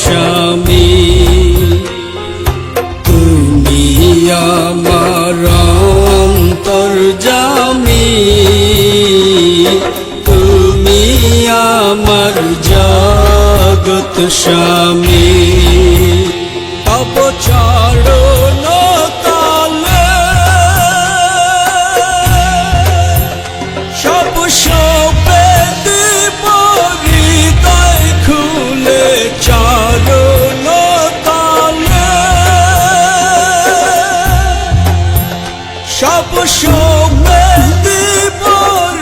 স্বামী, তুমি আমার অন্তর্যামী, তুমি আমার জগৎ স্বামী। তব চরণ তলে সব সপে দিব হৃদয় খুলে, চরণ তলে সব সপে দিব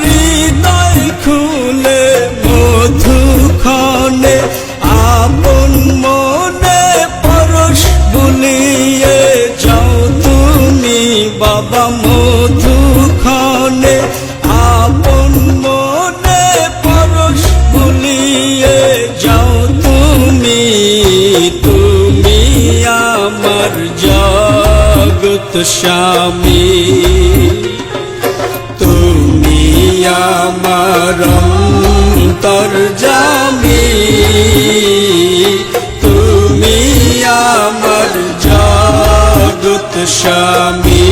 হৃদয় খুলে, মধুক্ষণে আপন মনে পরশ বুলিয়ে যাও তুমি বাবা, মধুক্ষণে আপন মনে পরশ বুলিয়ে যাও তুমি, তুমি আমার জগৎ স্বামী, তুমি আমার অন্তর্যামী, তুমি আমার জগৎ স্বামী।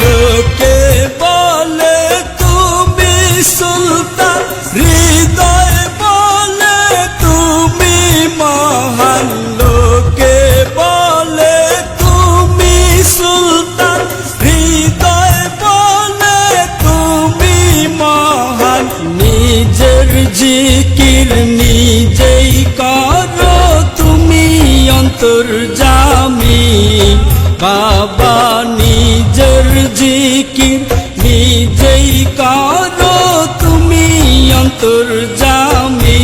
লোকে বলে তুমি সুলতান, হৃদয় বলে তুমি মহান, লোকে বলে তুমি সুলতান, হৃদয় বলে তুমি মহান, নিজের জিকির নিজেই করো তুমি অন্তর্যামী বাবা, নিজের জিকির নিজেই করো তুমি অন্তর্যামী,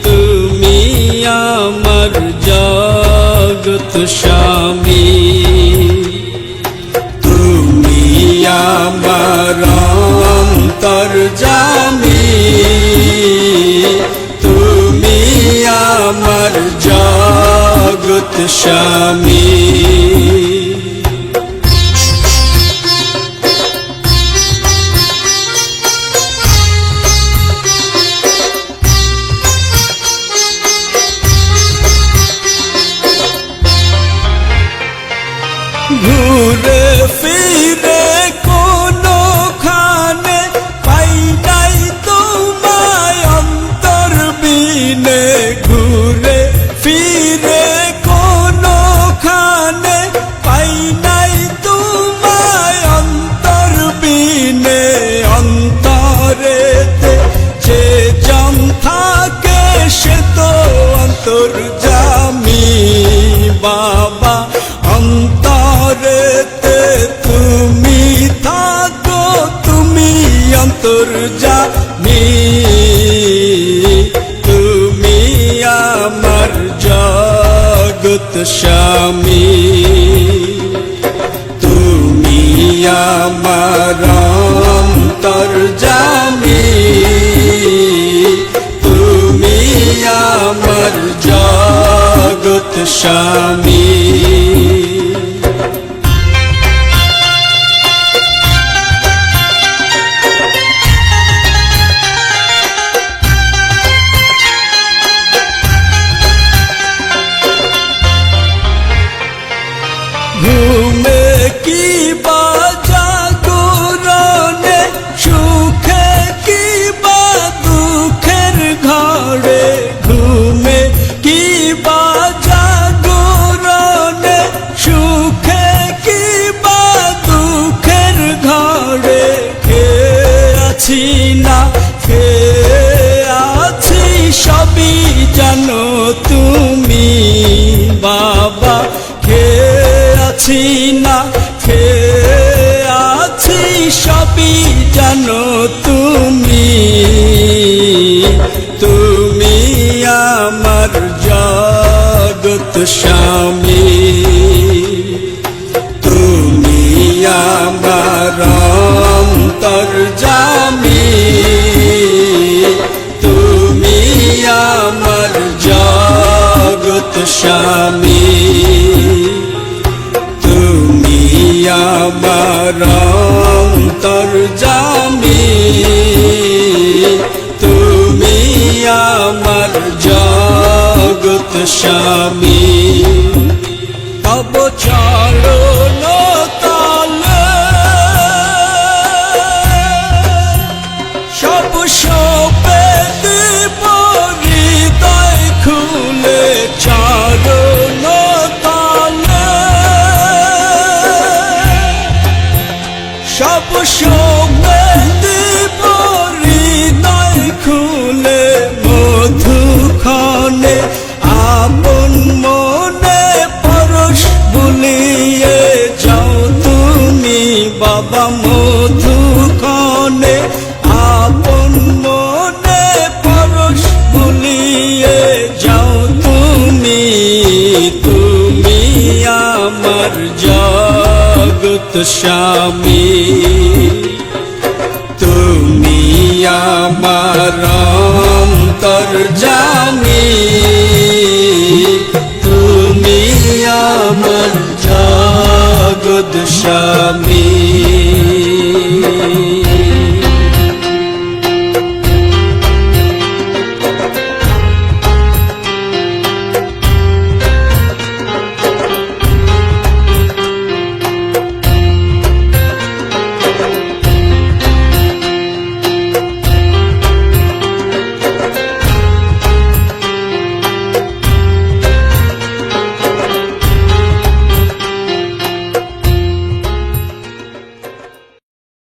তুমি আমার জগৎ স্বামী, তুমি আমার অন্তর্যামী, তুমি আমার জগৎ স্বামী। ঘুরে ফিরে কোনো খানে পাই নাই তোমায় অন্তর বিনে, ঘুরে ফিরে কোনো খানে পাই নাই তোমায় অন্তর বিনে, অন্তরেতে যে জন থাকে সে তো অন্তর্যামী বাবা, অন্তরেতে তুমি থাকো তুমি অন্তর্যামী, তুমি আমার জগৎ স্বামী, তুমি আমার অন্তর্যামী, তুমি আমার জগৎ স্বামী। ঘুমে কি বা জাগরণে, সুখে কি বা দুঃখের ঘরে, ঘুমে কি বা জাগরণে, সুখে কি বা দুঃখের ঘরে, খেয়ে আছি না খেয়ে আছি সবই জানো তুমি বাবা, খেয়ে আছি না খেয়ে আছি সবই জানো তুমি, তুমি আমার জগৎ স্বামী, তুমি আমার অন্তর্যামী, তুমি স্বামী, তুমি আমার অন্তর্যামী, তুমি আমার জগৎ স্বামী। তব চরণ তলে সব সপে দিব হৃদয় খুলে, চরণ তলে সব সপে দিব হৃদয় খুলে, মধুক্ষণে আপন মনে পরশ বুলিয়ে যাও তুমি বাবা, মধুক্ষণে আপন মনে পরশ বুলিয়ে যাও তুমি, তুমি আমার জগৎ স্বামী, তুমি আমার অন্তর্যামী, তুমি আমার জগৎ স্বামী।